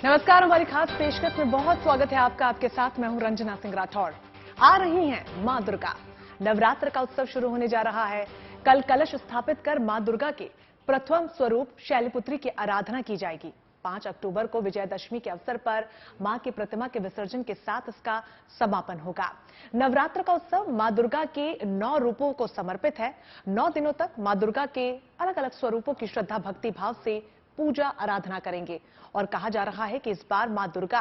नमस्कार, हमारी खास पेशकश में बहुत स्वागत है आपका। आपके साथ मैं हूं रंजना सिंह राठौड़। आ रही हैं मां दुर्गा। नवरात्र का उत्सव शुरू होने जा रहा है। कल कलश स्थापित कर मां दुर्गा के प्रथम स्वरूप शैलपुत्री की आराधना की जाएगी। 5 अक्टूबर को विजयदशमी के अवसर पर मां की प्रतिमा के विसर्जन के साथ इसका समापन होगा। नवरात्र का उत्सव मां दुर्गा के 9 रूपों को समर्पित है। 9 दिनों तक मां दुर्गा के अलग अलग स्वरूपों की श्रद्धा भक्ति भाव से पूजा आराधना करेंगे और कहा जा रहा है कि इस बार मां दुर्गा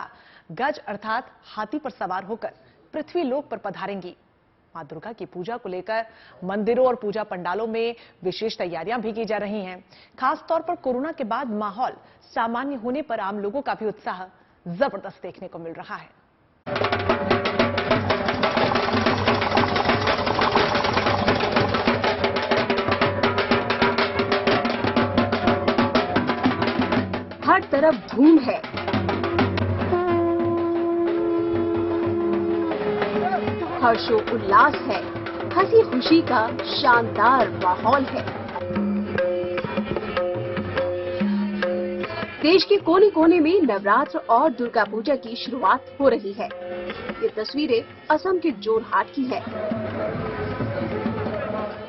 गज अर्थात हाथी पर सवार होकर पृथ्वी लोक पर पधारेंगी। मां दुर्गा की पूजा को लेकर मंदिरों और पूजा पंडालों में विशेष तैयारियां भी की जा रही हैं। खास तौर पर कोरोना के बाद माहौल सामान्य होने पर आम लोगों का भी उत्साह जबरदस्त देखने को मिल रहा है। हर तरफ धूम है। हर्षो उल्लास है। हंसी खुशी का शानदार माहौल है। देश के कोने कोने में नवरात्र और दुर्गा पूजा की शुरुआत हो रही है। ये तस्वीरें असम के जोरहाट की है,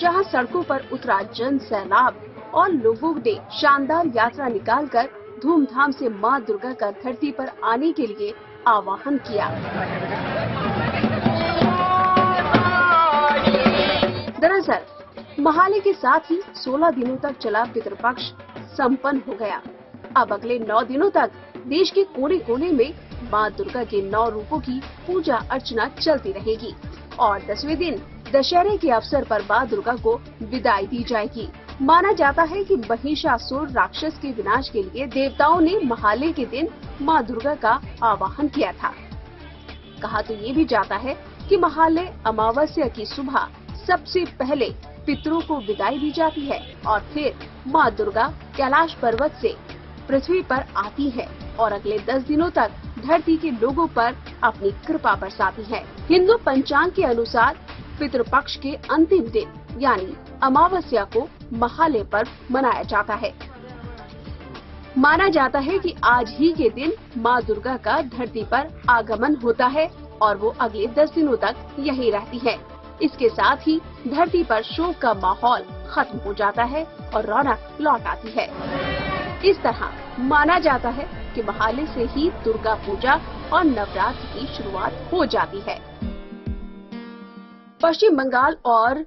जहां सड़कों पर उतरा जन सैलाब और लोगों ने शानदार यात्रा निकालकर धूमधाम से मां दुर्गा का धरती पर आने के लिए आह्वान किया। दरअसल महाले के साथ ही 16 दिनों तक चला पितृपक्ष संपन्न हो गया। अब अगले 9 दिनों तक देश के कोने कोने में मां दुर्गा के 9 रूपों की पूजा अर्चना चलती रहेगी और 10वें दिन दशहरे के अवसर पर मां दुर्गा को विदाई दी जाएगी। माना जाता है कि महिषासुर राक्षस के विनाश के लिए देवताओं ने महाले के दिन मां दुर्गा का आवाहन किया था। कहा तो ये भी जाता है कि महालय अमावस्या की सुबह सबसे पहले पितरों को विदाई दी जाती है और फिर मां दुर्गा कैलाश पर्वत से पृथ्वी पर आती है और अगले 10 दिनों तक धरती के लोगों पर अपनी कृपा बरसाती है। हिंदू पंचांग के अनुसार पितृपक्ष के अंतिम दिन यानी अमावस्या को महालय पर्व मनाया जाता है। माना जाता है कि आज ही के दिन मां दुर्गा का धरती पर आगमन होता है और वो अगले 10 दिनों तक यही रहती है। इसके साथ ही धरती पर शोक का माहौल खत्म हो जाता है और रौनक लौट आती है। इस तरह माना जाता है कि महालय से ही दुर्गा पूजा और नवरात्र की शुरुआत हो जाती है। पश्चिम बंगाल और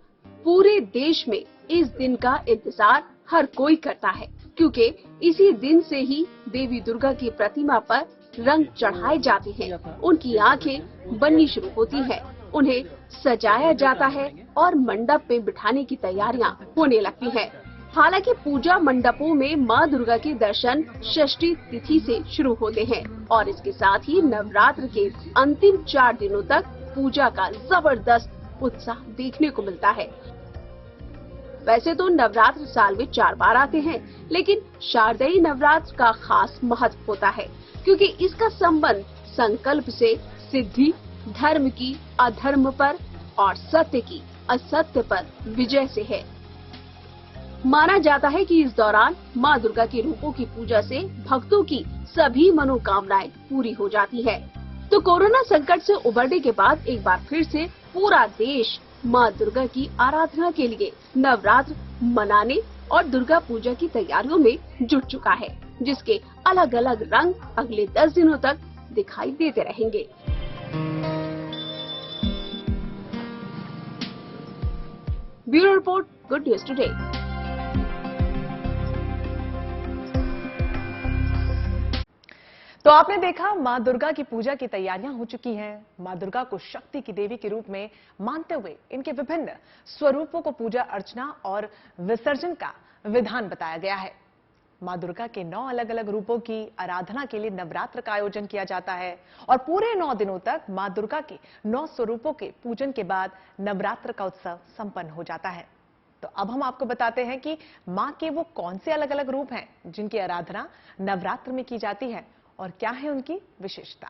पूरे देश में इस दिन का इंतजार हर कोई करता है, क्योंकि इसी दिन से ही देवी दुर्गा की प्रतिमा पर रंग चढ़ाए जाते हैं। उनकी आंखें बननी शुरू होती हैं, उन्हें सजाया जाता है और मंडप में बिठाने की तैयारियां होने लगती हैं। हालांकि पूजा मंडपों में मां दुर्गा के दर्शन षष्ठी तिथि से शुरू होते हैं और इसके साथ ही नवरात्र के अंतिम 4 दिनों तक पूजा का जबरदस्त उत्साह देखने को मिलता है। वैसे तो नवरात्र साल में 4 बार आते हैं, लेकिन शारदीय नवरात्र का खास महत्व होता है, क्योंकि इसका संबंध संकल्प से, सिद्धि, धर्म की अधर्म पर और सत्य की असत्य पर विजय से है। माना जाता है कि इस दौरान मां दुर्गा के रूपों की पूजा से भक्तों की सभी मनोकामनाएं पूरी हो जाती है। तो कोरोना संकट से उबरने के बाद एक बार फिर से पूरा देश मां दुर्गा की आराधना के लिए नवरात्र मनाने और दुर्गा पूजा की तैयारियों में जुट चुका है, जिसके अलग अलग रंग अगले 10 दिनों तक दिखाई देते रहेंगे। Bureau report, good news today. तो आपने देखा, मां दुर्गा की पूजा की तैयारियां हो चुकी हैं। मां दुर्गा को शक्ति की देवी के रूप में मानते हुए इनके विभिन्न स्वरूपों को पूजा अर्चना और विसर्जन का विधान बताया गया है। मां दुर्गा के 9 अलग अलग रूपों की आराधना के लिए नवरात्र का आयोजन किया जाता है और पूरे 9 दिनों तक मां दुर्गा के 9 स्वरूपों के पूजन के बाद नवरात्र का उत्सव संपन्न हो जाता है। तो अब हम आपको बताते हैं कि मां के वो कौन से अलग अलग रूप हैं जिनकी आराधना नवरात्र में की जाती है और क्या है उनकी विशेषता।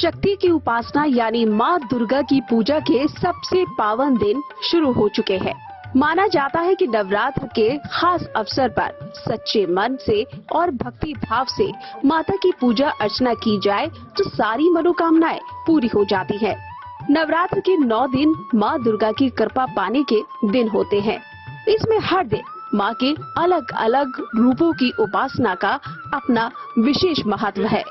शक्ति की उपासना यानी माँ दुर्गा की पूजा के सबसे पावन दिन शुरू हो चुके हैं। माना जाता है कि नवरात्र के खास अवसर पर सच्चे मन से और भक्ति भाव से माता की पूजा अर्चना की जाए तो सारी मनोकामनाएं पूरी हो जाती है। नवरात्र के 9 दिन माँ दुर्गा की कृपा पाने के दिन होते हैं। इसमें हर दिन माँ के अलग अलग रूपों की उपासना का अपना विशेष महत्व है।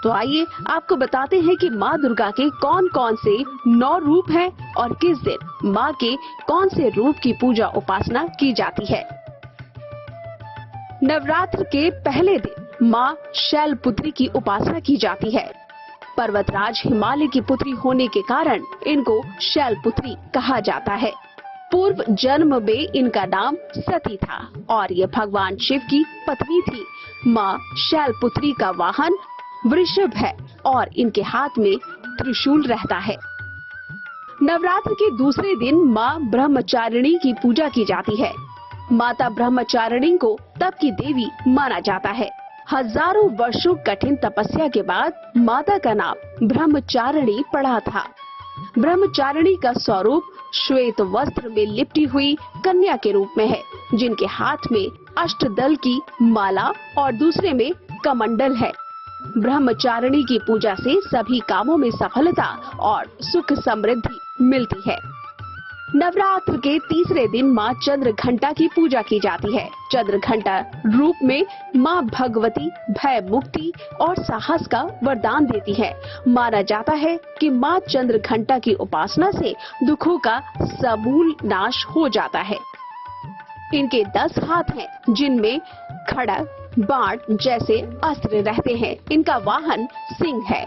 तो आइए आपको बताते हैं कि माँ दुर्गा के कौन कौन से 9 रूप हैं और किस दिन माँ के कौन से रूप की पूजा उपासना की जाती है। नवरात्र के पहले दिन माँ शैलपुत्री की उपासना की जाती है। पर्वतराज हिमालय की पुत्री होने के कारण इनको शैलपुत्री कहा जाता है। पूर्व जन्म में इनका नाम सती था और ये भगवान शिव की पत्नी थी। माँ शैलपुत्री का वाहन वृषभ है और इनके हाथ में त्रिशूल रहता है। नवरात्र के दूसरे दिन माँ ब्रह्मचारिणी की पूजा की जाती है। माता ब्रह्मचारिणी को तप की देवी माना जाता है। हजारों वर्षों कठिन तपस्या के बाद माता का नाम ब्रह्मचारिणी पड़ा था। ब्रह्मचारिणी का स्वरूप श्वेत वस्त्र में लिपटी हुई कन्या के रूप में है, जिनके हाथ में अष्टदल की माला और दूसरे में कमंडल है। ब्रह्मचारिणी की पूजा से सभी कामों में सफलता और सुख समृद्धि मिलती है। नवरात्र के तीसरे दिन माँ चंद्र घंटा की पूजा की जाती है। चंद्र घंटा रूप में माँ भगवती भय मुक्ति और साहस का वरदान देती है। माना जाता है कि माँ चंद्र घंटा की उपासना से दुखों का समूल नाश हो जाता है। इनके 10 हाथ हैं, जिनमें खड़ग बाण जैसे अस्त्र रहते हैं। इनका वाहन सिंह है।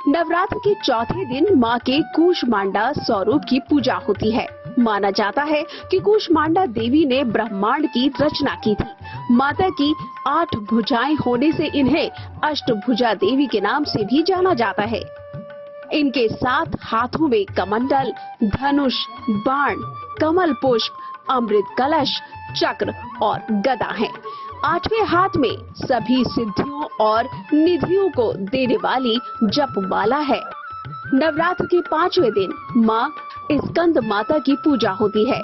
नवरात्र के चौथे दिन माँ के कूष्मांडा स्वरूप की पूजा होती है। माना जाता है कि कूष्मांडा देवी ने ब्रह्मांड की रचना की थी। माता की 8 भुजाएं होने से इन्हें अष्टभुजा देवी के नाम से भी जाना जाता है। इनके 7 हाथों में कमंडल, धनुष, बाण, कमल पुष्प, अमृत कलश, चक्र और गदा है। 8वें हाथ में सभी सिद्धियों और निधियों को देने वाली जपमाला है। नवरात्र के 5वें दिन माँ स्कंद माता की पूजा होती है।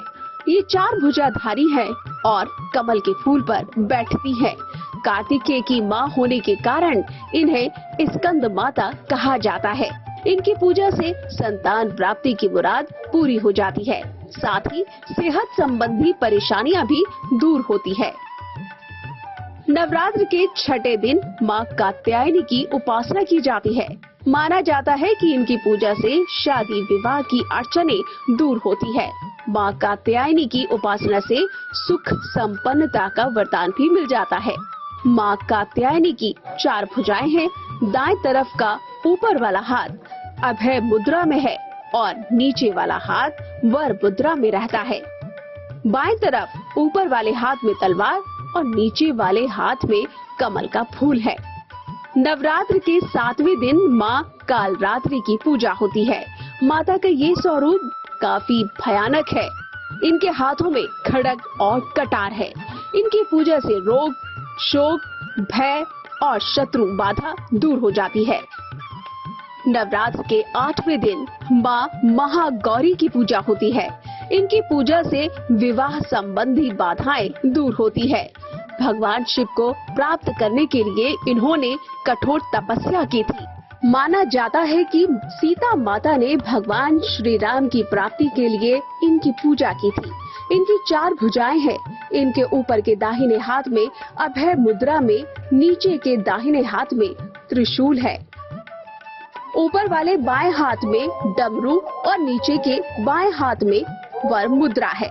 ये 4 भुजाधारी है और कमल के फूल पर बैठती है। कार्तिकेय की माँ होने के कारण इन्हें स्कंद माता कहा जाता है। इनकी पूजा से संतान प्राप्ति की मुराद पूरी हो जाती है। साथ ही सेहत संबंधी परेशानियां भी दूर होती है। नवरात्र के 6ठे दिन माँ कात्यायनी की उपासना की जाती है। माना जाता है कि इनकी पूजा से शादी विवाह की अड़चनें दूर होती है। माँ कात्यायनी की उपासना से सुख संपन्नता का वरदान भी मिल जाता है। माँ कात्यायनी की 4 भुजाएं हैं। दाएं तरफ का ऊपर वाला हाथ अभय मुद्रा में है और नीचे वाला हाथ वर मुद्रा में रहता है। बाएं तरफ ऊपर वाले हाथ में तलवार और नीचे वाले हाथ में कमल का फूल है। नवरात्र के 7वें दिन माँ कालरात्रि की पूजा होती है। माता का ये स्वरूप काफी भयानक है। इनके हाथों में खड्ग और कटार है। इनकी पूजा से रोग, शोक, भय और शत्रु बाधा दूर हो जाती है। नवरात्र के 8वें दिन माँ महागौरी की पूजा होती है। इनकी पूजा से विवाह संबंधी बाधाएं दूर होती है। भगवान शिव को प्राप्त करने के लिए इन्होंने कठोर तपस्या की थी। माना जाता है कि सीता माता ने भगवान श्री राम की प्राप्ति के लिए इनकी पूजा की थी। इनकी 4 भुजाएं हैं। इनके ऊपर के दाहिने हाथ में अभय मुद्रा में, नीचे के दाहिने हाथ में त्रिशूल है। ऊपर वाले बाएं हाथ में डमरू और नीचे के बाएं हाथ में वर मुद्रा है।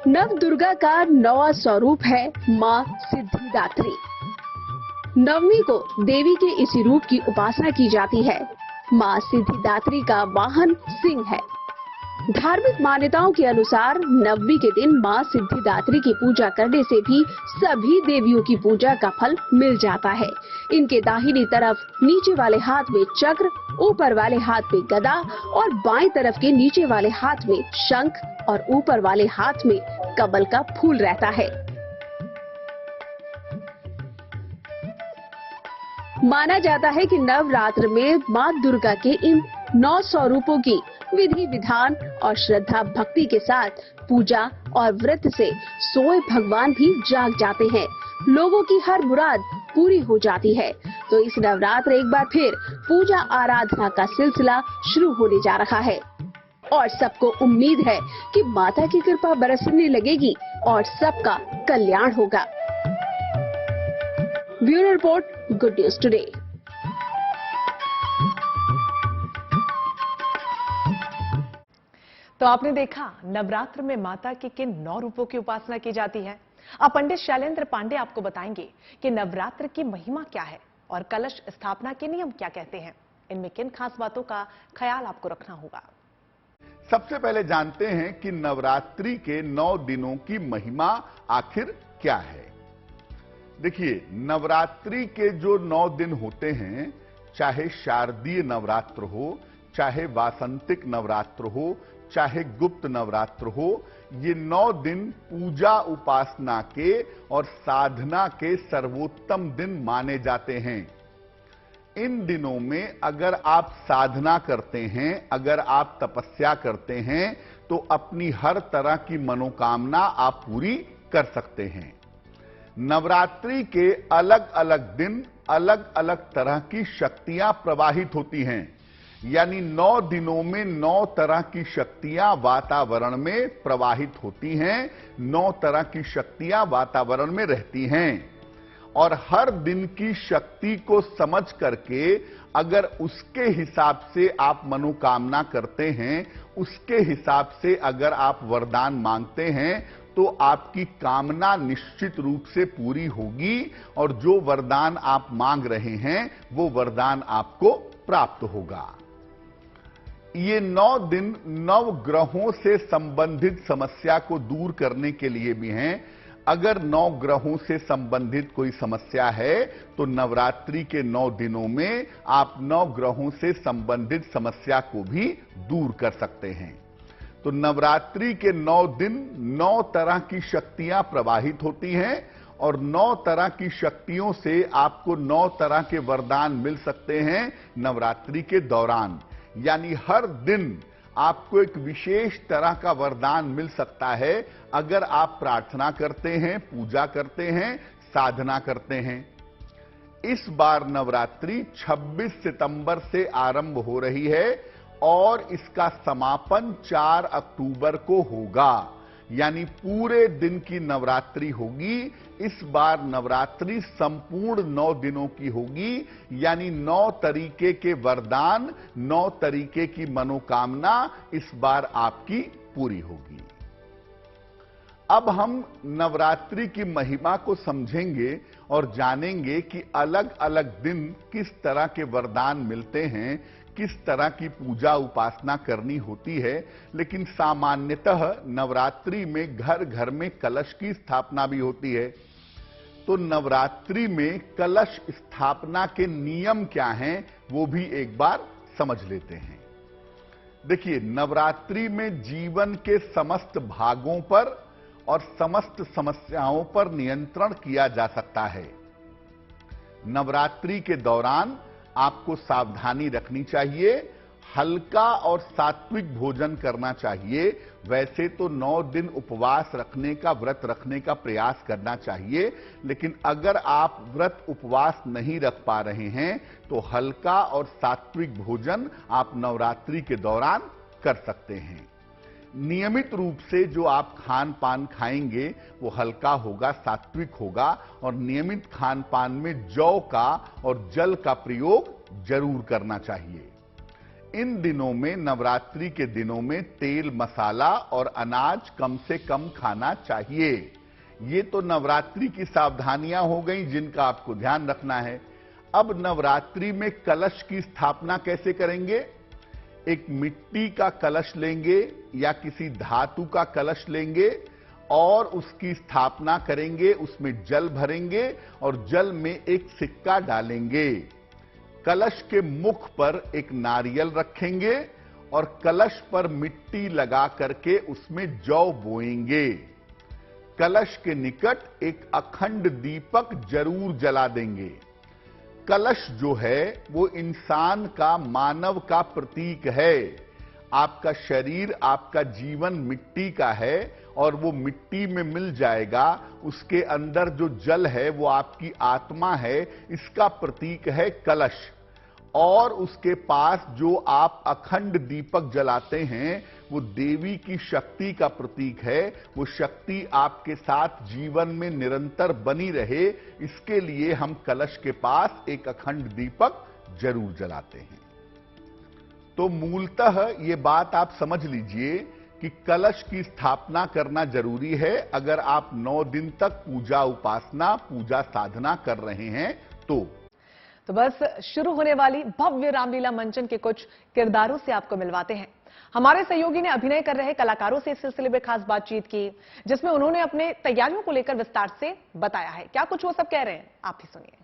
नव दुर्गा का 9वां स्वरूप है माँ सिद्धिदात्री। नवमी को देवी के इसी रूप की उपासना की जाती है। माँ सिद्धिदात्री का वाहन सिंह है। धार्मिक मान्यताओं के अनुसार नवमी के दिन माँ सिद्धिदात्री की पूजा करने से भी सभी देवियों की पूजा का फल मिल जाता है। इनके दाहिनी तरफ नीचे वाले हाथ में चक्र, ऊपर वाले हाथ में गदा और बाएं तरफ के नीचे वाले हाथ में शंख और ऊपर वाले हाथ में कमल का फूल रहता है। माना जाता है कि नवरात्र में मां दुर्गा के इन 9 स्वरूपों की विधि विधान और श्रद्धा भक्ति के साथ पूजा और व्रत से सोए भगवान भी जाग जाते हैं। लोगों की हर मुराद पूरी हो जाती है। तो इस नवरात्र एक बार फिर पूजा आराधना का सिलसिला शुरू होने जा रहा है और सबको उम्मीद है कि माता की कृपा बरसने लगेगी और सबका कल्याण होगा। Bureau report, good news today. तो आपने देखा नवरात्र में माता के किन 9 रूपों की उपासना की जाती है। अब पंडित शैलेंद्र पांडे आपको बताएंगे कि नवरात्र की महिमा क्या है और कलश स्थापना के नियम क्या कहते हैं। इनमें किन खास बातों का ख्याल आपको रखना होगा। सबसे पहले जानते हैं कि नवरात्रि के 9 दिनों की महिमा आखिर क्या है। देखिए, नवरात्रि के जो 9 दिन होते हैं, चाहे शारदीय नवरात्र हो, चाहे वासंतिक नवरात्र हो, चाहे गुप्त नवरात्र हो, ये 9 दिन पूजा उपासना के और साधना के सर्वोत्तम दिन माने जाते हैं। इन दिनों में अगर आप साधना करते हैं, अगर आप तपस्या करते हैं, तो अपनी हर तरह की मनोकामना आप पूरी कर सकते हैं। नवरात्रि के अलग अलग दिन अलग अलग तरह की शक्तियां प्रवाहित होती हैं, यानी 9 दिनों में 9 तरह की शक्तियां वातावरण में प्रवाहित होती हैं, 9 तरह की शक्तियां वातावरण में रहती हैं। और हर दिन की शक्ति को समझ करके अगर उसके हिसाब से आप मनोकामना करते हैं, उसके हिसाब से अगर आप वरदान मांगते हैं, तो आपकी कामना निश्चित रूप से पूरी होगी और जो वरदान आप मांग रहे हैं वो वरदान आपको प्राप्त होगा। ये 9 दिन 9 ग्रहों से संबंधित समस्या को दूर करने के लिए भी हैं। अगर 9 ग्रहों से संबंधित कोई समस्या है तो नवरात्रि के 9 दिनों में आप 9 ग्रहों से संबंधित समस्या को भी दूर कर सकते हैं। तो नवरात्रि के 9 दिन 9 तरह की शक्तियां प्रवाहित होती हैं और 9 तरह की शक्तियों से आपको 9 तरह के वरदान मिल सकते हैं नवरात्रि के दौरान। यानी हर दिन आपको एक विशेष तरह का वरदान मिल सकता है अगर आप प्रार्थना करते हैं, पूजा करते हैं, साधना करते हैं। इस बार नवरात्रि 26 सितंबर से आरंभ हो रही है और इसका समापन 4 अक्टूबर को होगा, यानी पूरे दिन की नवरात्रि होगी। इस बार नवरात्रि संपूर्ण 9 दिनों की होगी, यानी 9 तरीके के वरदान, 9 तरीके की मनोकामना इस बार आपकी पूरी होगी। अब हम नवरात्रि की महिमा को समझेंगे और जानेंगे कि अलग अलग दिन किस तरह के वरदान मिलते हैं, किस तरह की पूजा उपासना करनी होती है। लेकिन सामान्यतः नवरात्रि में घर घर में कलश की स्थापना भी होती है। तो नवरात्रि में कलश स्थापना के नियम क्या हैं वो भी एक बार समझ लेते हैं। देखिए, नवरात्रि में जीवन के समस्त भागों पर और समस्त समस्याओं पर नियंत्रण किया जा सकता है। नवरात्रि के दौरान आपको सावधानी रखनी चाहिए, हल्का और सात्विक भोजन करना चाहिए। वैसे तो 9 दिन उपवास रखने का, व्रत रखने का प्रयास करना चाहिए, लेकिन अगर आप व्रत उपवास नहीं रख पा रहे हैं तो हल्का और सात्विक भोजन आप नवरात्रि के दौरान कर सकते हैं। नियमित रूप से जो आप खान पान खाएंगे वो हल्का होगा, सात्विक होगा और नियमित खान पान में जौ का और जल का प्रयोग जरूर करना चाहिए। इन दिनों में, नवरात्रि के दिनों में तेल, मसाला और अनाज कम से कम खाना चाहिए। ये तो नवरात्रि की सावधानियां हो गई जिनका आपको ध्यान रखना है। अब नवरात्रि में कलश की स्थापना कैसे करेंगे? एक मिट्टी का कलश लेंगे या किसी धातु का कलश लेंगे और उसकी स्थापना करेंगे, उसमें जल भरेंगे और जल में एक सिक्का डालेंगे। कलश के मुख पर एक नारियल रखेंगे और कलश पर मिट्टी लगा करके उसमें जौ बोएंगे। कलश के निकट एक अखंड दीपक जरूर जला देंगे। कलश जो है वो इंसान का, मानव का प्रतीक है। आपका शरीर, आपका जीवन मिट्टी का है और वो मिट्टी में मिल जाएगा। उसके अंदर जो जल है वो आपकी आत्मा है, इसका प्रतीक है कलश। और उसके पास जो आप अखंड दीपक जलाते हैं वो देवी की शक्ति का प्रतीक है। वो शक्ति आपके साथ जीवन में निरंतर बनी रहे, इसके लिए हम कलश के पास एक अखंड दीपक जरूर जलाते हैं। तो मूलतः ये बात आप समझ लीजिए कि कलश की स्थापना करना जरूरी है अगर आप 9 दिन तक पूजा उपासना, पूजा साधना कर रहे हैं तो बस शुरू होने वाली भव्य रामलीला मंचन के कुछ किरदारों से आपको मिलवाते हैं। हमारे सहयोगी ने अभिनय कर रहे कलाकारों से इस सिलसिले में खास बातचीत की, जिसमें उन्होंने अपने तैयारियों को लेकर विस्तार से बताया है। क्या कुछ वो सब कह रहे हैं, आप ही सुनिए।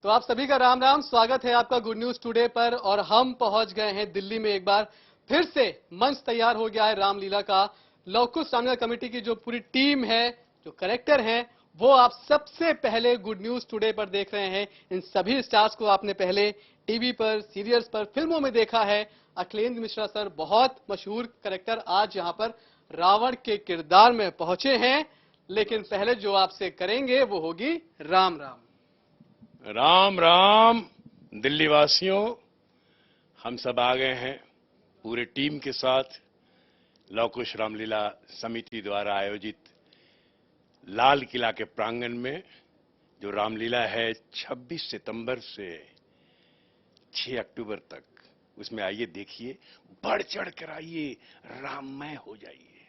तो आप सभी का राम राम, स्वागत है आपका गुड न्यूज टुडे पर। और हम पहुंच गए हैं दिल्ली में। एक बार फिर से मंच तैयार हो गया है रामलीला का। लव कुश रामलीला कमेटी की जो पूरी टीम है, जो करेक्टर हैं, वो आप सबसे पहले गुड न्यूज टुडे पर देख रहे हैं। इन सभी स्टार्स को आपने पहले टीवी पर, सीरियल्स पर, फिल्मों में देखा है। अखिलेंद्र मिश्रा सर, बहुत मशहूर करेक्टर, आज यहाँ पर रावण के किरदार में पहुंचे हैं। लेकिन पहले जो आपसे करेंगे वो होगी राम राम। राम राम दिल्ली वासियों, हम सब आ गए हैं पूरे टीम के साथ लव कुश रामलीला समिति द्वारा आयोजित लाल किला के प्रांगण में। जो रामलीला है 26 सितंबर से 6 अक्टूबर तक, उसमें आइए, देखिए, बढ़ चढ़ कर आइए, राममय हो जाइए।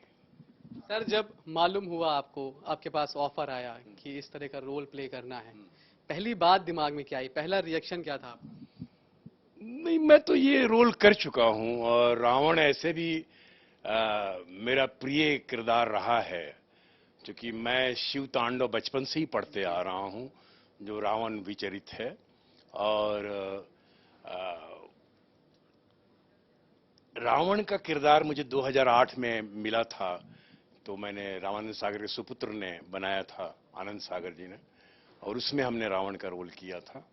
सर, जब मालूम हुआ आपको, आपके पास ऑफर आया कि इस तरह का रोल प्ले करना है, पहली बात दिमाग में क्या आई, पहला रिएक्शन क्या था? नहीं, मैं तो ये रोल कर चुका हूं और रावण ऐसे भी मेरा प्रिय किरदार रहा है, क्योंकि मैं शिव तांडव बचपन से ही पढ़ते आ रहा हूं, जो रावण विचरित है। और रावण का किरदार मुझे 2008 में मिला था, तो मैंने रामानंद सागर के सुपुत्र ने बनाया था, आनंद सागर जी ने, और उसमें हमने रावण का रोल किया था।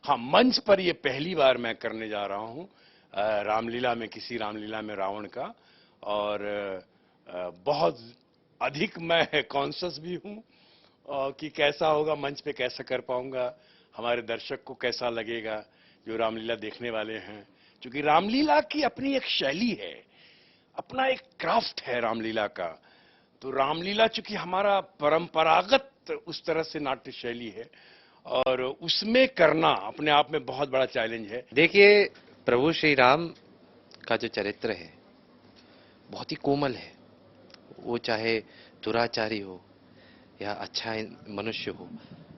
हाँ, मंच पर ये पहली बार मैं करने जा रहा हूँ रामलीला में, किसी रामलीला में रावण का। और बहुत अधिक मैं कॉन्शियस भी हूँ कि कैसा होगा, मंच पे कैसा कर पाऊंगा, हमारे दर्शक को कैसा लगेगा जो रामलीला देखने वाले हैं। क्योंकि रामलीला की अपनी एक शैली है, अपना एक क्राफ्ट है रामलीला का। तो रामलीला चूंकि हमारा परंपरागत उस तरह से नाट्य शैली है, और उसमें करना अपने आप में बहुत बड़ा चैलेंज है। देखिए, प्रभु श्री राम का जो चरित्र है बहुत ही कोमल है। वो चाहे दुराचारी हो या अच्छा मनुष्य हो,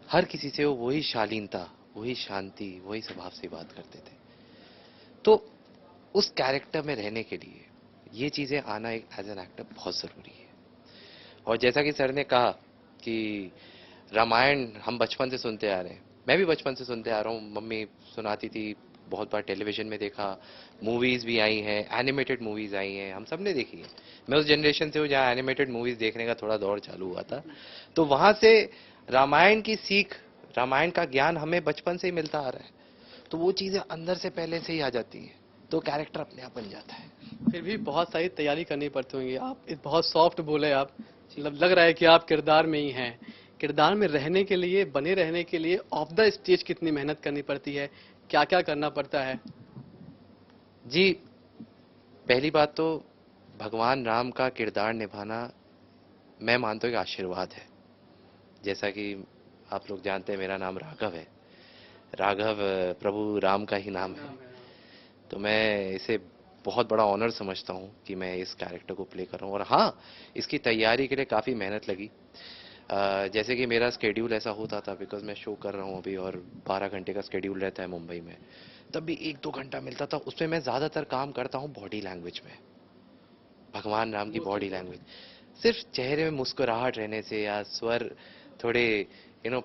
हर किसी से वो वही शालीनता, वही शांति, वही स्वभाव से बात करते थे। तो उस कैरेक्टर में रहने के लिए ये चीजें आना एक एज एन एक्टर बहुत जरूरी है। और जैसा कि सर ने कहा कि रामायण हम बचपन से सुनते आ रहे हैं, मैं भी बचपन से सुनते आ रहा हूँ, मम्मी सुनाती थी, बहुत बार टेलीविजन में देखा, मूवीज भी आई हैं, एनिमेटेड मूवीज आई हैं, हम सब ने देखी है। मैं उस जनरेशन से हूँ जहाँ एनिमेटेड मूवीज देखने का थोड़ा दौर चालू हुआ था। तो वहां से रामायण की सीख, रामायण का ज्ञान हमें बचपन से ही मिलता आ रहा है। तो वो चीजें अंदर से पहले से ही आ जाती हैं, तो कैरेक्टर अपने आप बन जाता है। फिर भी बहुत सारी तैयारी करनी पड़ती होंगी। आप बहुत सॉफ्ट बोले, आप लग रहा है कि आप किरदार में ही हैं। किरदार में रहने के लिए, बने रहने के लिए ऑफ द स्टेज कितनी मेहनत करनी पड़ती है, क्या क्या करना पड़ता है? जी, पहली बात तो भगवान राम का किरदार निभाना मैं मानता हूँ कि आशीर्वाद है। जैसा कि आप लोग जानते हैं, मेरा नाम राघव है। राघव प्रभु राम का ही नाम है। तो मैं इसे बहुत बड़ा ऑनर समझता हूँ कि मैं इस कैरेक्टर को प्ले कर रहा हूँ। और हाँ, इसकी तैयारी के लिए काफ़ी मेहनत लगी। जैसे कि मेरा स्केड्यूल ऐसा होता था, बिकॉज मैं शो कर रहा हूँ अभी और 12 घंटे का स्केड्यूल रहता है मुंबई में, तब भी 1-2 घंटा मिलता था। उसमें मैं ज़्यादातर काम करता हूँ बॉडी लैंग्वेज में, भगवान राम की बॉडी लैंग्वेज। सिर्फ चेहरे में मुस्कुराहट रहने से या स्वर थोड़े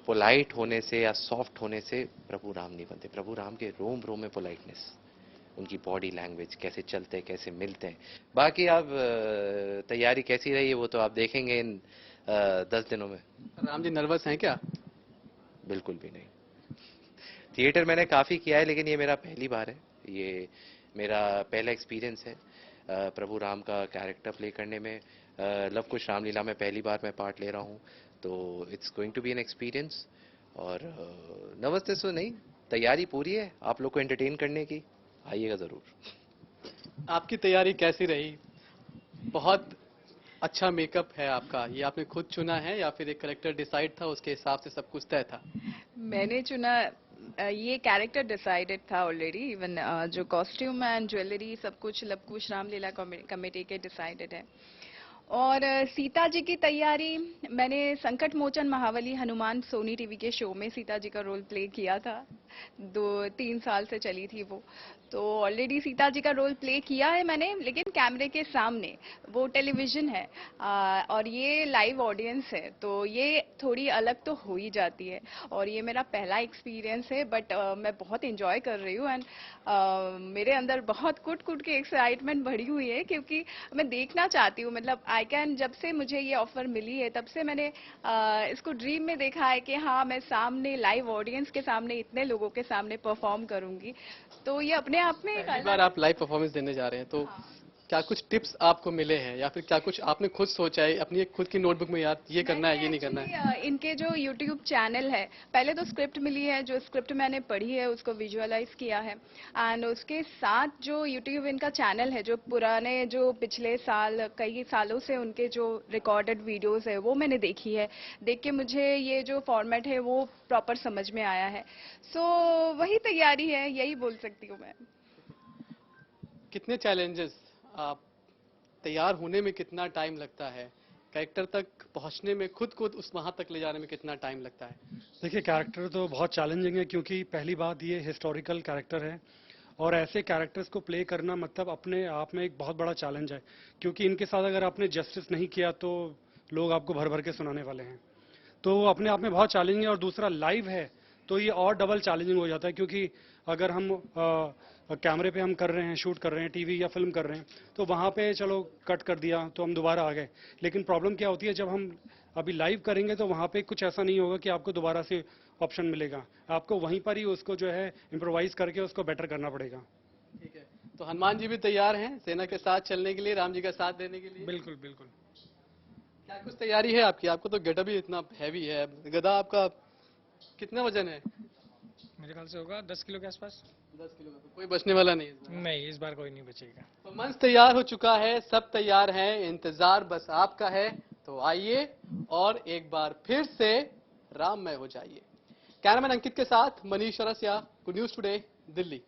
पोलाइट होने से या सॉफ्ट होने से प्रभु राम नहीं बनते। प्रभु राम के रोम रोम में पोलाइटनेस, उनकी बॉडी लैंग्वेज, कैसे चलते हैं, कैसे मिलते हैं। बाकी आप तैयारी कैसी रही है वो तो आप देखेंगे इन 10 दिनों में। राम जी नर्वस हैं क्या? बिल्कुल भी नहीं, थिएटर मैंने काफ़ी किया है, लेकिन ये मेरा पहली बार है। ये मेरा पहला एक्सपीरियंस है प्रभु राम का कैरेक्टर प्ले करने में। लव कुश रामलीला में पहली बार मैं पार्ट ले रहा हूँ, तो it's going to be an experience. और नर्वसनेस तो नहीं, तैयारी पूरी है आप लोग को एंटरटेन करने की, आइएगा ज़रूर। आपकी तैयारी कैसी रही? बहुत अच्छा मेकअप है आपका, ये आपने खुद चुना है या फिर एक करेक्टर डिसाइड था उसके हिसाब से सब कुछ तय था? मैंने चुना, ये कैरेक्टर डिसाइडेड था ऑलरेडी। इवन जो कॉस्ट्यूम एंड ज्वेलरी सब कुछ लव कुश रामलीला कमेटी के डिसाइडेड है। और सीता जी की तैयारी, मैंने संकट मोचन महाबली हनुमान सोनी टीवी के शो में सीता जी का रोल प्ले किया था। 2-3 साल से चली थी वो, तो ऑलरेडी सीता जी का रोल प्ले किया है मैंने, लेकिन कैमरे के सामने। वो टेलीविजन है और ये लाइव ऑडियंस है, तो ये थोड़ी अलग तो हो ही जाती है। और ये मेरा पहला एक्सपीरियंस है, बट मैं बहुत इंजॉय कर रही हूँ। एंड मेरे अंदर बहुत कुट के एक्साइटमेंट बढ़ी हुई है, क्योंकि मैं देखना चाहती हूँ। मतलब आई कैन, जब से मुझे ये ऑफर मिली है तब से मैंने इसको ड्रीम में देखा है कि हाँ, मैं सामने लाइव ऑडियंस के सामने, इतने लोगों के सामने परफॉर्म करूंगी। तो ये अपने आप में पहली बार आप लाइव परफॉर्मेंस देने जा रहे हैं, तो क्या कुछ टिप्स आपको मिले हैं या फिर क्या कुछ आपने खुद सोचा है अपनी एक खुद की नोटबुक में, यार ये करना है, ये नहीं करना है? इनके जो YouTube चैनल है, पहले तो स्क्रिप्ट मिली है, जो स्क्रिप्ट मैंने पढ़ी है उसको विजुअलाइज किया है। एंड उसके साथ जो YouTube इनका चैनल है, जो पुराने, जो पिछले साल, कई सालों से उनके जो रिकॉर्डेड वीडियोस है वो मैंने देखी है। देख के मुझे ये जो फॉर्मेट है वो प्रॉपर समझ में आया है। सो वही तैयारी है, यही बोल सकती हूँ मैं। कितने चैलेंजेस, आप तैयार होने में कितना टाइम लगता है, कैरेक्टर तक पहुंचने में, खुद को उस वहां तक ले जाने में कितना टाइम लगता है? देखिए, कैरेक्टर तो बहुत चैलेंजिंग है, क्योंकि पहली बात ये हिस्टोरिकल कैरेक्टर है और ऐसे कैरेक्टर्स को प्ले करना मतलब अपने आप में एक बहुत बड़ा चैलेंज है, क्योंकि इनके साथ अगर आपने जस्टिस नहीं किया तो लोग आपको भर भर के सुनाने वाले हैं। तो अपने आप में बहुत चैलेंजिंग है। और दूसरा लाइव है तो ये और डबल चैलेंजिंग हो जाता है, क्योंकि अगर हम कैमरे पे हम कर रहे हैं, शूट कर रहे हैं, टीवी या फिल्म कर रहे हैं, तो वहाँ पे चलो कट कर दिया तो हम दोबारा आ गए। लेकिन प्रॉब्लम क्या होती है, जब हम अभी लाइव करेंगे तो वहाँ पे कुछ ऐसा नहीं होगा कि आपको दोबारा से ऑप्शन मिलेगा। आपको वहीं पर ही उसको जो है इम्प्रोवाइज करके उसको बेटर करना पड़ेगा। ठीक है, तो हनुमान जी भी तैयार हैं सेना के साथ चलने के लिए, राम जी का साथ देने के लिए? बिल्कुल बिल्कुल। क्या कुछ तैयारी है आपकी? आपको तो गेटअप भी इतना हैवी है। गदा आपका कितना वजन है? मेरे ख्याल से होगा 10 किलो के आसपास। 10 किलो का, तो कोई बचने वाला नहीं है? नहीं, इस बार कोई नहीं बचेगा। तो मंच तैयार हो चुका है, सब तैयार हैं, इंतजार बस आपका है। तो आइए और एक बार फिर से राममय हो जाइए। कैमरामैन अंकित के साथ Manish Arsiya, good news today, Delhi.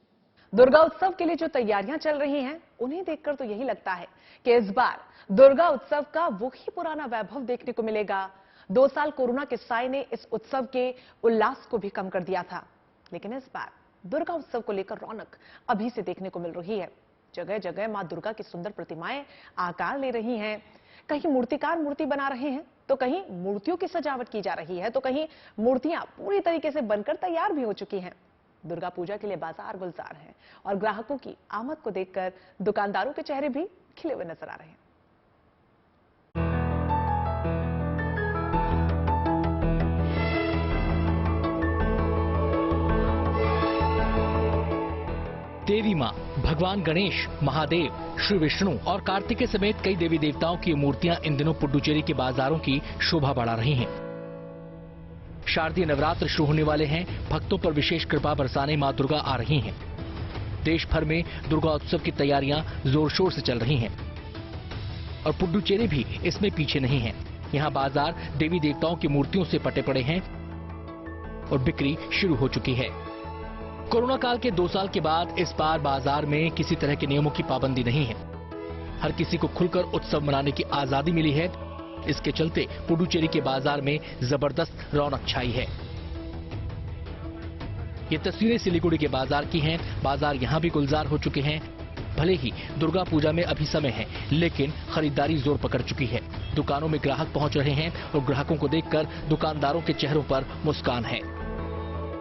Durga Utsav के लिए जो तैयारियां चल रही हैं, उन्हें देखकर तो यही लगता है कि इस बार दुर्गा उत्सव का वो ही पुराना वैभव देखने को मिलेगा। 2 साल कोरोना के साए ने इस उत्सव के उल्लास को भी कम कर दिया था, लेकिन इस बार दुर्गा उत्सव को लेकर रौनक अभी से देखने को मिल रही है। जगह जगह मां दुर्गा की सुंदर प्रतिमाएं आकार ले रही हैं। कहीं मूर्तिकार मूर्ति बना रहे हैं, तो कहीं मूर्तियों की सजावट की जा रही है, तो कहीं मूर्तियां पूरी तरीके से बनकर तैयार भी हो चुकी हैं। दुर्गा पूजा के लिए बाजार गुलजार हैं और ग्राहकों की आमद को देखकर दुकानदारों के चेहरे भी खिले हुए नजर आ रहे हैं। देवी मां, भगवान गणेश, महादेव, श्री विष्णु और कार्तिकेय समेत कई देवी देवताओं की मूर्तियां इन दिनों पुडुचेरी के बाजारों की शोभा बढ़ा रही हैं। शारदीय नवरात्र शुरू होने वाले हैं, भक्तों पर विशेष कृपा बरसाने मां दुर्गा आ रही हैं। देश भर में दुर्गा उत्सव की तैयारियां जोर शोर से चल रही हैं और पुडुचेरी भी इसमें पीछे नहीं है। यहां बाजार देवी देवताओं की मूर्तियों से पटे पड़े हैं और बिक्री शुरू हो चुकी है। कोरोना काल के 2 साल के बाद इस बार बाजार में किसी तरह के नियमों की पाबंदी नहीं है। हर किसी को खुलकर उत्सव मनाने की आजादी मिली है। इसके चलते पुडुचेरी के बाजार में जबरदस्त रौनक छाई है। ये तस्वीरें सिलीगुड़ी के बाजार की हैं। बाजार यहां भी गुलजार हो चुके हैं। भले ही दुर्गा पूजा में अभी समय है, लेकिन खरीदारी जोर पकड़ चुकी है। दुकानों में ग्राहक पहुंच रहे हैं और ग्राहकों को देखकर दुकानदारों के चेहरों पर मुस्कान है।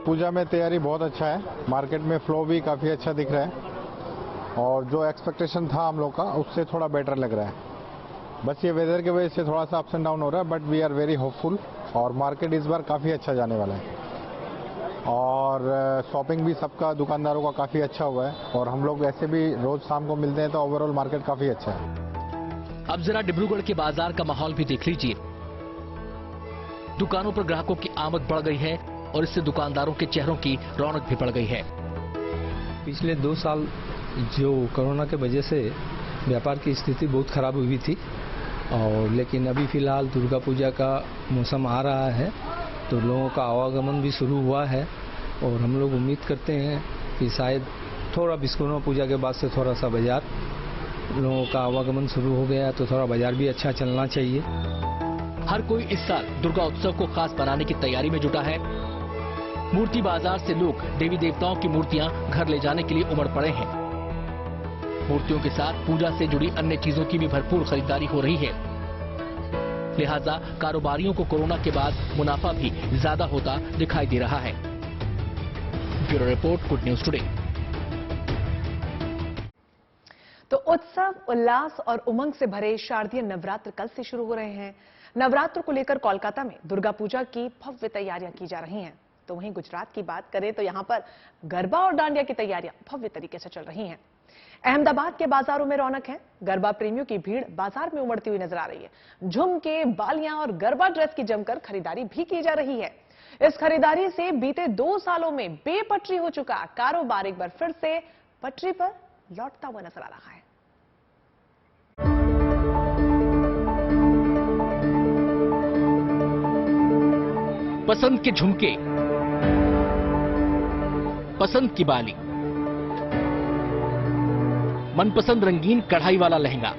पूजा में तैयारी बहुत अच्छा है, मार्केट में फ्लो भी काफी अच्छा दिख रहा है और जो एक्सपेक्टेशन था हम लोग का उससे थोड़ा बेटर लग रहा है। बस ये वेदर की वजह से थोड़ा सा अप्स एंड डाउन हो रहा है, but we are very hopeful और मार्केट इस बार काफी अच्छा जाने वाला है। और शॉपिंग भी सबका दुकानदारों का काफ़ी अच्छा हुआ है और हम लोग ऐसे भी रोज शाम को मिलते हैं तो ओवरऑल मार्केट काफ़ी अच्छा है। अब जरा डिब्रूगढ़ के बाजार का माहौल भी देख लीजिए। दुकानों पर ग्राहकों की आमद बढ़ गई है और इससे दुकानदारों के चेहरों की रौनक भी बढ़ गई है। पिछले 2 साल जो कोरोना के वजह से व्यापार की स्थिति बहुत खराब हुई थी और लेकिन अभी फिलहाल दुर्गा पूजा का मौसम आ रहा है तो लोगों का आवागमन भी शुरू हुआ है और हम लोग उम्मीद करते हैं कि शायद थोड़ा विश्वकर्मा पूजा के बाद से थोड़ा सा बाजार लोगों का आवागमन शुरू हो गया तो थोड़ा बाजार भी अच्छा चलना चाहिए। हर कोई इस साल दुर्गा उत्सव को खास बनाने की तैयारी में जुटा है। मूर्ति बाजार से लोग देवी देवताओं की मूर्तियां घर ले जाने के लिए उमड़ पड़े हैं। मूर्तियों के साथ पूजा से जुड़ी अन्य चीजों की भी भरपूर खरीदारी हो रही है। लिहाजा कारोबारियों को कोरोना के बाद मुनाफा भी ज्यादा होता दिखाई दे रहा है। Bureau report, good news today. तो उत्सव, उल्लास और उमंग से भरे शारदीय नवरात्र कल से शुरू हो रहे हैं। नवरात्र को लेकर कोलकाता में दुर्गा पूजा की भव्य तैयारियां की जा रही हैं। तो वहीं गुजरात की बात करें तो यहां पर गरबा और डांडिया की तैयारियां भव्य तरीके से चल रही हैं। अहमदाबाद के बाजारों में रौनक है। गरबा प्रेमियों की भीड़ बाजार में उमड़ती हुई नजर आ रही है। झुमके, बालियां और गरबा ड्रेस की जमकर खरीदारी भी की जा रही है। इस खरीदारी से बीते 2 सालों में बेपटरी हो चुका कारोबार एक बार फिर से पटरी पर लौटता हुआ नजर आ रहा है। पसंद के झुमके, पसंद की बाली, मनपसंद रंगीन कढ़ाई वाला लहंगा,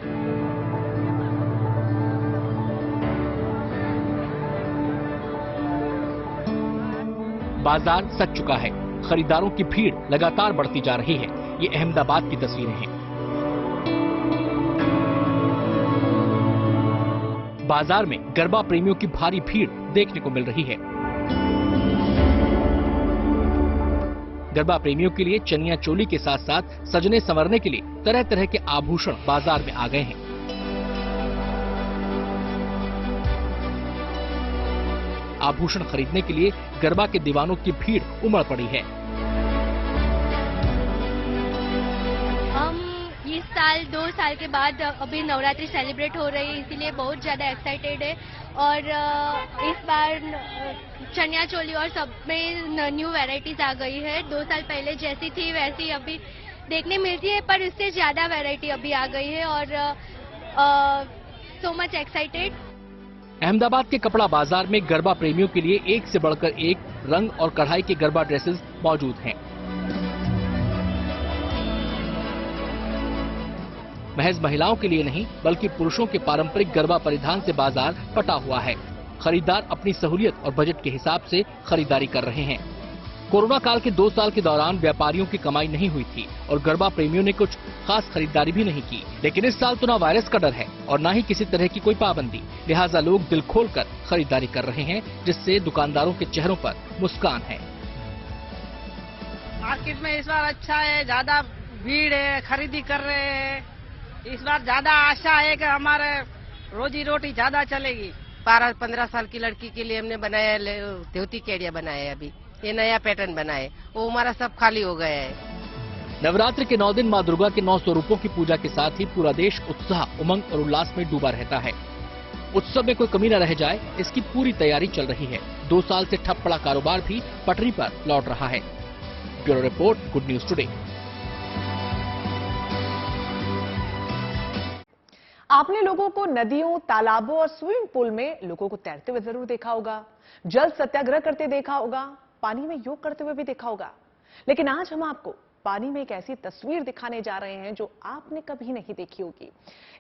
बाजार सज चुका है। खरीदारों की भीड़ लगातार बढ़ती जा रही है। ये अहमदाबाद की तस्वीरें हैं। बाजार में गरबा प्रेमियों की भारी भीड़ देखने को मिल रही है। गरबा प्रेमियों के लिए चनिया चोली के साथ साथ सजने संवरने के लिए तरह तरह के आभूषण बाजार में आ गए हैं। आभूषण खरीदने के लिए गरबा के दीवानों की भीड़ उमड़ पड़ी है। हम इस साल 2 साल के बाद अभी नवरात्रि सेलिब्रेट हो रही है, इसीलिए बहुत ज्यादा एक्साइटेड है। और इस बार चनिया चोली और सब में न्यू वैरायटीज आ गई है। 2 साल पहले जैसी थी वैसी अभी देखने मिलती है, पर इससे ज्यादा वैरायटी अभी आ गई है और सो मच एक्साइटेड। अहमदाबाद के कपड़ा बाजार में गरबा प्रेमियों के लिए एक से बढ़कर एक रंग और कढ़ाई के गरबा ड्रेसेस मौजूद हैं। महज महिलाओं के लिए नहीं बल्कि पुरुषों के पारंपरिक गरबा परिधान से बाजार पटा हुआ है। खरीदार अपनी सहूलियत और बजट के हिसाब से खरीदारी कर रहे हैं। कोरोना काल के 2 साल के दौरान व्यापारियों की कमाई नहीं हुई थी और गरबा प्रेमियों ने कुछ खास खरीदारी भी नहीं की। लेकिन इस साल तो ना वायरस का डर है और ना ही किसी तरह की कोई पाबंदी, लिहाजा लोग दिल खोलकर खरीदारी कर रहे हैं, जिससे दुकानदारों के चेहरों पर मुस्कान है। मार्केट में इस बार अच्छा है, ज्यादा भीड़ है, खरीदी कर रहे हैं। इस बार ज्यादा आशा है कि हमारे रोजी रोटी ज्यादा चलेगी। 12-15 साल की लड़की के लिए हमने बनाया धोती केड़िया बनाया है। अभी ये नया पैटर्न बना है, वो हमारा सब खाली हो गया है। नवरात्र के 9 दिन मां दुर्गा के 9 स्वरूपों की पूजा के साथ ही पूरा देश उत्साह, उमंग और उल्लास में डूबा रहता है। उत्सव में कोई कमी न रह जाए, इसकी पूरी तैयारी चल रही है। 2 साल से ठप पड़ा कारोबार भी पटरी पर लौट रहा है। Bureau report, good news today. आपने लोगों को नदियों, तालाबों और स्विमिंग पूल में लोगों को तैरते हुए जरूर देखा होगा, जल सत्याग्रह करते देखा होगा, पानी में योग करते हुए भी देखा होगा। लेकिन आज हम आपको पानी में एक ऐसी तस्वीर दिखाने जा रहे हैं जो आपने कभी नहीं देखी होगी।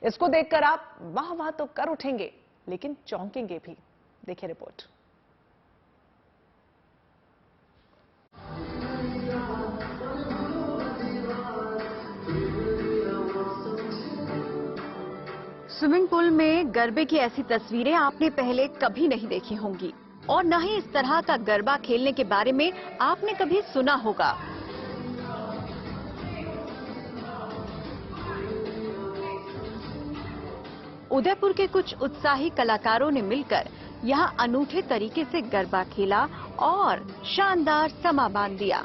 इसको देखकर आप वाह वाह तो कर उठेंगे, लेकिन चौंकेंगे भी। देखिए रिपोर्ट। स्विमिंग पूल में गरबे की ऐसी तस्वीरें आपने पहले कभी नहीं देखी होंगी और न ही इस तरह का गरबा खेलने के बारे में आपने कभी सुना होगा। उदयपुर के कुछ उत्साही कलाकारों ने मिलकर यहां अनूठे तरीके से गरबा खेला और शानदार समा बांध दिया।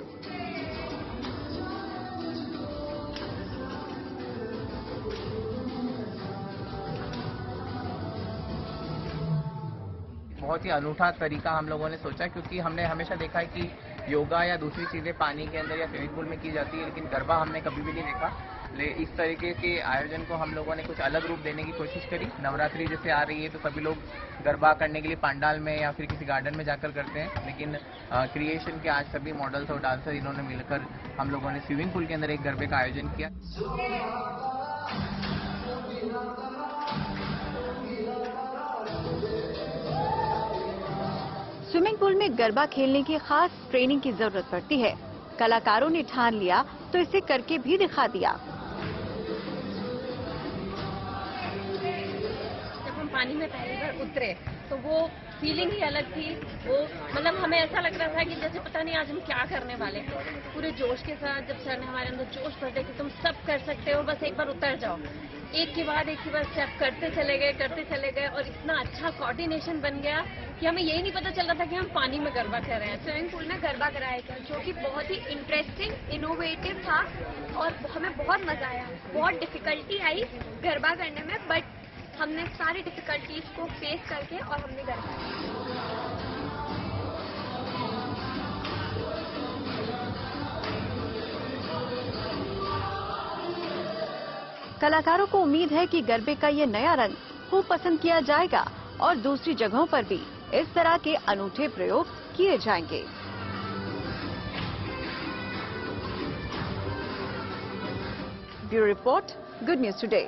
बहुत ही अनूठा तरीका हम लोगों ने सोचा, क्योंकि हमने हमेशा देखा है कि योगा या दूसरी चीजें पानी के अंदर या स्विमिंग पूल में की जाती है, लेकिन गरबा हमने कभी भी नहीं देखा। इस तरीके के आयोजन को हम लोगों ने कुछ अलग रूप देने की कोशिश करी। नवरात्रि जैसे आ रही है तो सभी लोग गरबा करने के लिए पंडाल में या फिर किसी गार्डन में जाकर करते हैं, लेकिन क्रिएशन के आज सभी मॉडल्स और डांसर इन्होंने मिलकर हम लोगों ने स्विमिंग पूल के अंदर एक गरबे का आयोजन किया। स्विमिंग पूल में गरबा खेलने की खास ट्रेनिंग की जरूरत पड़ती है। कलाकारों ने ठान लिया तो इसे करके भी दिखा दिया। जब हम पानी में पहली बार उतरे तो वो फीलिंग ही अलग थी। वो मतलब हमें ऐसा लग रहा था कि जैसे पता नहीं आज हम क्या करने वाले हैं। पूरे जोश के साथ जब सर ने हमारे अंदर जोश भर दिया कि तुम सब कर सकते हो, बस एक बार उतर जाओ। एक के बाद स्टेप करते चले गए और इतना अच्छा कोऑर्डिनेशन बन गया कि हमें यही नहीं पता चल रहा था कि हम पानी में गरबा कर रहे हैं। स्विमिंग पूल में गरबा कराया था, जो कि बहुत ही इंटरेस्टिंग, इनोवेटिव था और हमें बहुत मजा आया। बहुत डिफिकल्टी आई गरबा करने में, बट हमने सारी डिफिकल्टीज को फेस करके और हमने गरबा किया। कलाकारों को उम्मीद है कि गरबे का ये नया रंग खूब पसंद किया जाएगा और दूसरी जगहों पर भी इस तरह के अनूठे प्रयोग किए जाएंगे। Bureau report, good news today.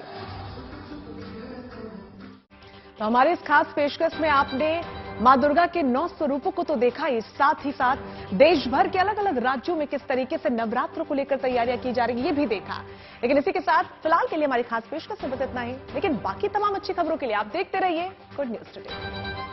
तो हमारे इस खास पेशकश में आपने मां दुर्गा के 9 स्वरूपों को तो देखा ही, साथ ही साथ देश भर के अलग अलग राज्यों में किस तरीके से नवरात्र को लेकर तैयारियां की जा रही है ये भी देखा। लेकिन इसी के साथ फिलहाल के लिए हमारी खास पेशकश में बस इतना ही, लेकिन बाकी तमाम अच्छी खबरों के लिए आप देखते रहिए गुड न्यूज टुडे।